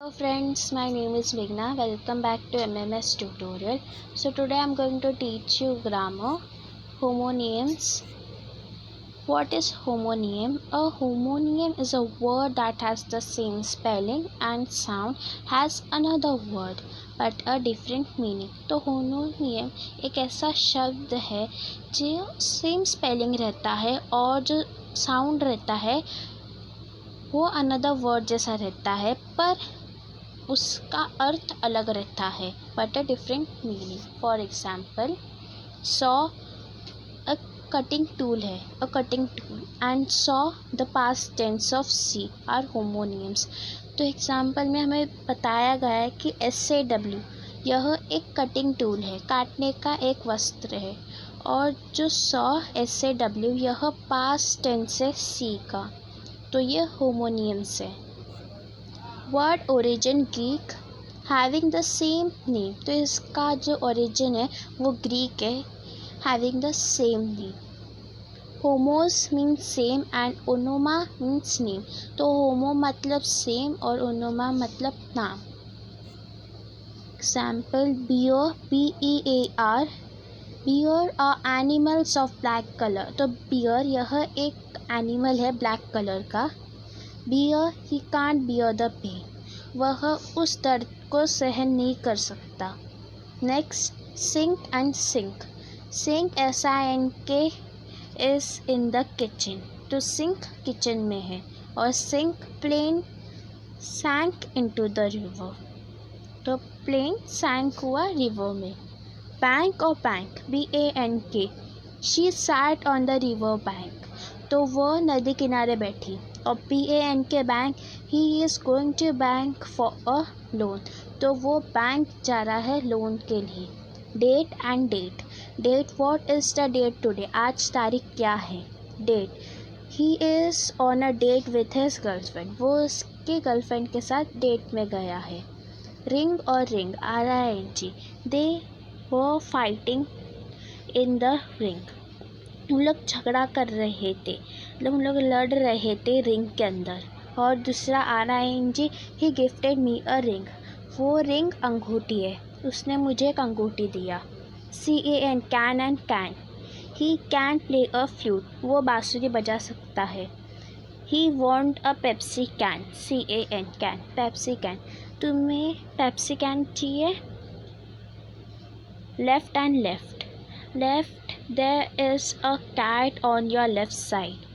Hello friends, my name is Meghna. Welcome back to MMS tutorial. So today I am going to teach you grammar, homonyms. What is homonym? A homonym is a word that has the same spelling and sound as another word but a different meaning. तो homonym एक ऐसा शब्द है जो same spelling रहता है और जो साउंड रहता है वो अनदर वर्ड जैसा रहता है पर उसका अर्थ अलग रहता है but a different meaning. For example saw a cutting tool है, a cutting tool, and saw the past tense of see are homonyms. तो एग्जाम्पल में हमें बताया गया है कि SAW यह एक कटिंग टूल है, काटने का एक वस्त्र है, और जो सॉ SAW यह पास्ट टेंस है सी का, तो ये होमोनियम्स है. Word origin Greek having the same name, तो इसका जो ओरिजिन है वो ग्रीक है, having the same name. Homos means same and onoma means name, तो होमो मतलब सेम और ओनोमा मतलब नाम. Example bear, BEAR, bear are animals of black colour. तो बियर यह एक एनिमल है ब्लैक कलर का. Bear he can't bear the pain, वह उस दर्द को सहन नहीं कर सकता. Next sink and sink. Sink SINK is in the kitchen, तो सिंक किचन में है. और sink plane sank into the river, तो प्लेन सैंक हुआ रिवर में. बैंक और bank BANK, she sat on the river bank, तो वह नदी किनारे बैठी. और BANK bank, he is going to bank for a loan, तो वो बैंक जा रहा है लोन के लिए. Date and date. Date what is the date today, आज तारीख क्या है. Date he is on a date with his girlfriend, वो उसके गर्लफ्रेंड के साथ डेट में गया है. रिंग और ring RING, they were fighting in the ring, हम लोग झगड़ा कर रहे थे, मतलब हम लोग लड़ रहे थे रिंग के अंदर. और दूसरा RING, he gifted me a ring, वो रिंग अंगूठी है, उसने मुझे एक अंगूठी दिया. CAN can and can, he can play a flute, वो बांसुरी बजा सकता है. He want a Pepsi can, CAN can, Pepsi can, तुम्हें पेप्सी कैन चाहिए. Left and left. Left there is a cat on your left side,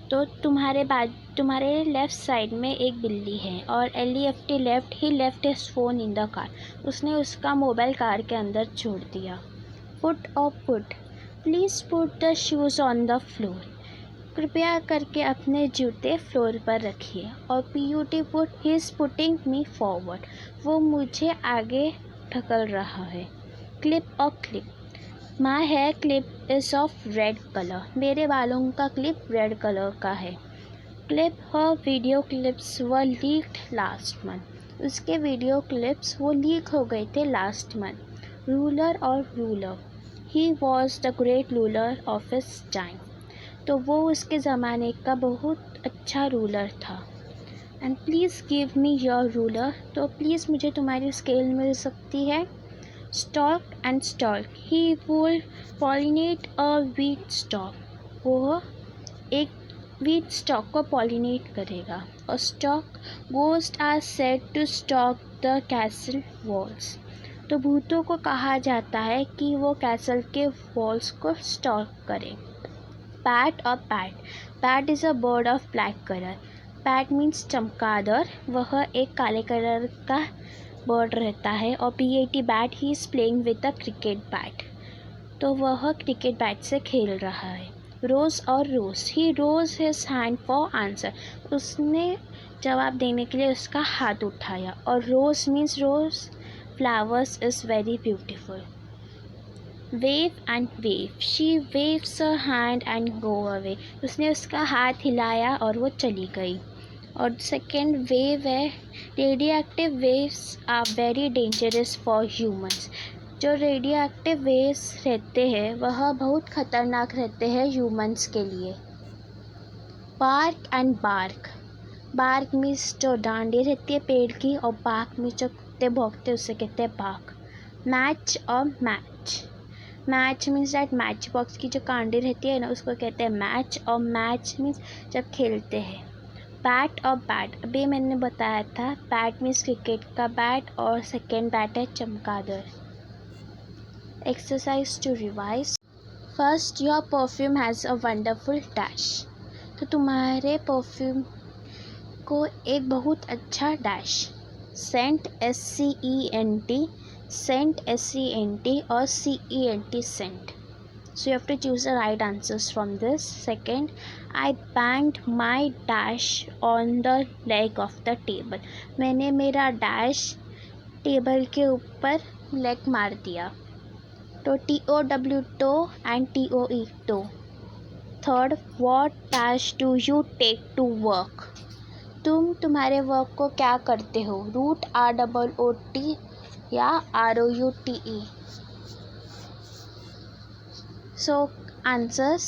तो तुम्हारे left side में एक बिल्ली है. और LEFT left, he left his phone in the car, उसने उसका मोबाइल कार के अंदर छोड़ दिया. पुट और put, please put the shoes on the floor, कृपया करके अपने जूते फ्लोर पर रखिए. और PUT put, he is putting me forward, वो मुझे आगे ढकल रहा है. क्लिप और clip, my hair clip is of red colour, मेरे बालों का क्लिप रेड कलर का है. Clip, her video clips were leaked last month, उसके वीडियो क्लिप्स वो लीक हो गए थे लास्ट मंथ. रूलर और ruler, he was the great ruler of his time, तो वो उसके ज़माने का बहुत अच्छा रूलर था. And please give me your ruler, तो प्लीज़ मुझे तुम्हारी स्केल मिल सकती है. Stalk and stalk, he will pollinate a wheat stalk, वो एक वीट स्टॉक को पॉलिनेट करेगा. और stalk, ghost are said to stalk the castle walls, तो भूतों को कहा जाता है कि वो कैसल के वॉल्स को स्टॉक करें. पैट और PAT. PAT is a bird of black colour, PAT means चमगादड़, वह एक काले कलर का बर्ड रहता है. और PAT bat, he is playing with a cricket bat, तो वह क्रिकेट बैट से खेल रहा है. रोज़ और rose, he rose his hand for answer, उसने जवाब देने के लिए उसका हाथ उठाया. और rose means rose flowers is very beautiful. Wave and wave, she waves a hand and go away, उसने उसका हाथ हिलाया और वो चली गई. और सेकेंड वेव है, radio active waves are very dangerous for humans, जो रेडियो एक्टिव वेव्स रहते हैं वह बहुत ख़तरनाक रहते हैं ह्यूमन्स के लिए. Bark and bark, bark means जो डांडी रहती है पेड़ की, और बाग मीन्स जो कुत्ते भौंकते उसे कहते हैं बाग। मैच और match, match means that match box की जो कांडी रहती है ना उसको कहते हैं मैच, और मैच मीन्स जब खेलते हैं। बैट और बैट, अभी मैंने बताया था बैट मीन्स क्रिकेट का बैट, और सेकेंड बैट है चमगादड़। Exercise to revise. First, your perfume has a wonderful dash. तो तुम्हारे परफ्यूम को एक बहुत अच्छा dash. Scent, SCENT, scent SCENT और CENT cent. So you have to choose the right answers from this. Second, I banged my dash on the leg of the table. मैंने मेरा dash table के ऊपर leg मार दिया। तो TOW tow and TOE toe. Third, what dash do you take to work? तुम तुम्हारे work को क्या करते हो? रूट ROOT या ROUTE? So answers,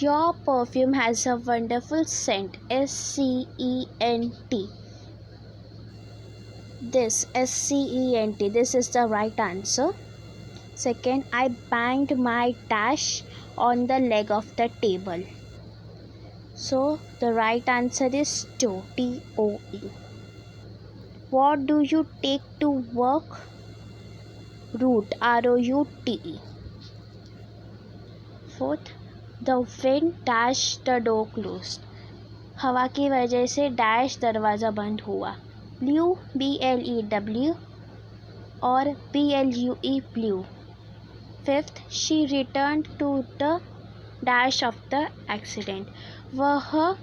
your perfume has a wonderful scent, SCENT. This SCENT, this is the right answer. Second, I banged my dash on the leg of the table. So the right answer is TOE. What do you take to work? Route, ROUTE. Fourth, the wind dashed the door closed. हवा की वजह से dash दरवाज़ा बंद हुआ। Blew, BLEW और BLUE blue. Fifth, she return to the dash of the accident. वह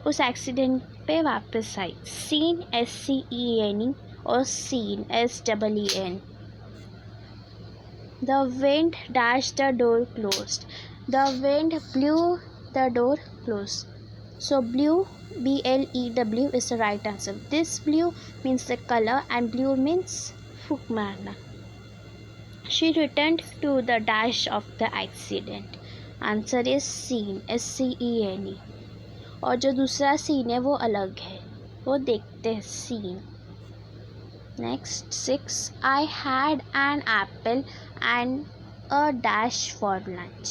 उस एक्सीडेंट पे वापस आई। सीन, SCENE और seen, SEEN। The wind dashed the door closed. The wind blew the door closed. So blue, BLEW is the right answer. This blue means the color and blue means फूक मारना. She returned to the dash of the accident. Answer is scene, SCENE. और जो दूसरा scene है वो अलग है, वो देखते हैं scene. Next, 6. I had an apple and a dash for lunch.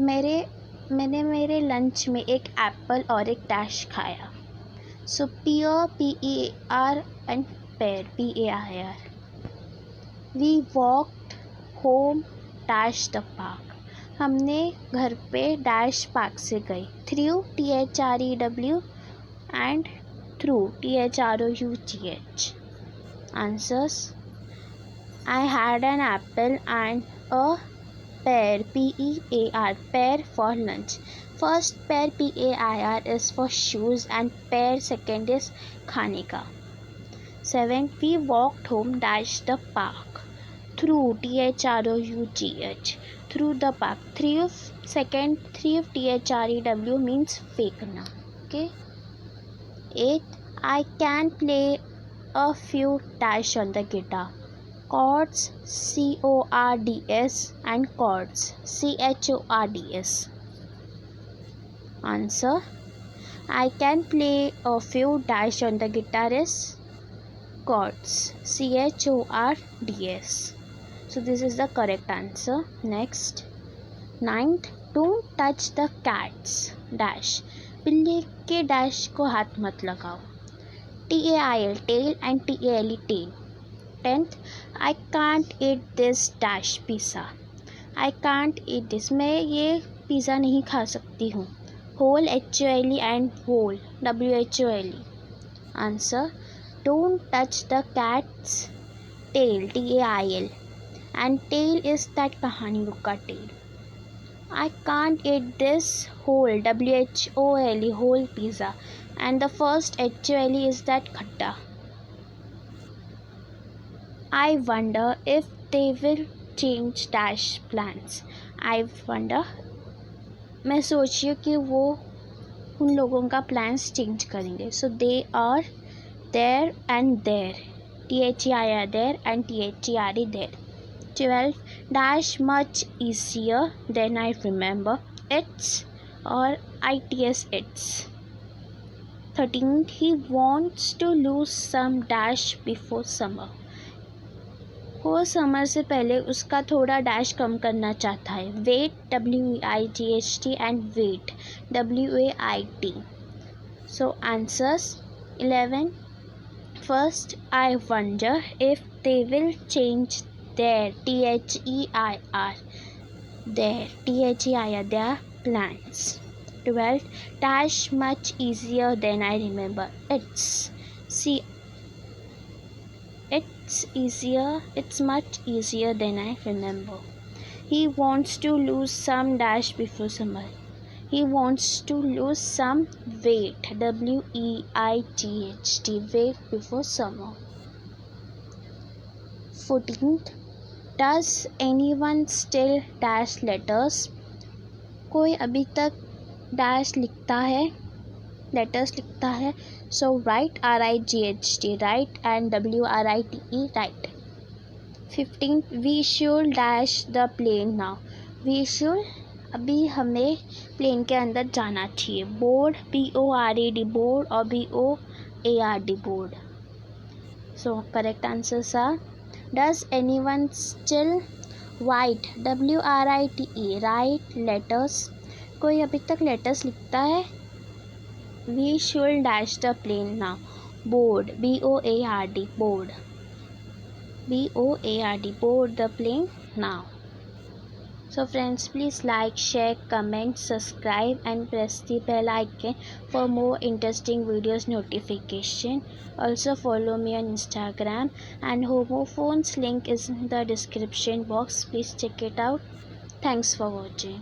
मैंने मेरे लंच में एक एप्पल और एक डैश खाया. So pear, PEAR and pear, PAIR. We walked home dash the park. हमने घर पे डैश पार्क से गए. Through, THREW and through, THROUGH. Answers, I had an apple and a pear, PEAR, pear for lunch. First pear, PAIR, is for shoes and pear second is खाने का. 7. We walked home dash the park. Through, THROUGH, through the park. Through, THREW means फेंकना. Okay. 8. I can play a few dash on the guitar. Chords, CORDS and chords, CHORDS. Answer, I can play a few dash on the guitar is chords, CHORDS. So this is the correct answer. Next, 9th, don't touch the cat's dash. बिल्ली के dash को हाथ मत लगाओ. TAIL, tail and TALE, tail. 10th, I can't eat this dash pizza. I can't eat this. मैं ये pizza नहीं खा सकती हूँ. Whole, HOLE and whole, WHOLE. Answer, don't touch the cat's tail, TAIL. And tail is that कहानी book का tail. I can't eat this whole, WHOLE, whole pizza. And the first HOLE is that खट्टा. I wonder if they will change dash plans. I wonder, मैं सोच रही हूँ कि वो उन लोगों का प्लान्स चेंज करेंगे. So they are there and there, THEIR there and THERE there. 12. Dash much easier than I remember. It's or ITS, it's. 13th, he wants to lose some dash before summer. वो summer से पहले उसका थोड़ा dash कम करना चाहता है. Weight, WEIGHT, and wait, WAIT. So answers 11. First, I wonder if they will change their THEIR, their plans. 12. Dash much easier than I remember. It's much easier than I remember. He wants to lose some dash before summer. He wants to lose some weight, WEIGHT, weight before summer. 14th, does anyone still dash letters? कोई अभी तक dash लिखता है, letters लिखता है. So write RIGHT, right, and WRITE, right. 15th, we should dash the plane now. We should, अभी हमें plane के अंदर जाना चाहिए. बोर्ड, BORD, बोर्ड, और BOARD, board. So correct answers are, does anyone still write, WRITE, write letters? कोई अभी तक letters लिखता है. We should dash the plane now. Board, BOARD, board, BOARD, board the plane now. So friends, please like, share, comment, subscribe, and press the bell icon for more interesting videos notification. Also follow me on Instagram, and Homophones link is in the description box. Please check it out. Thanks for watching.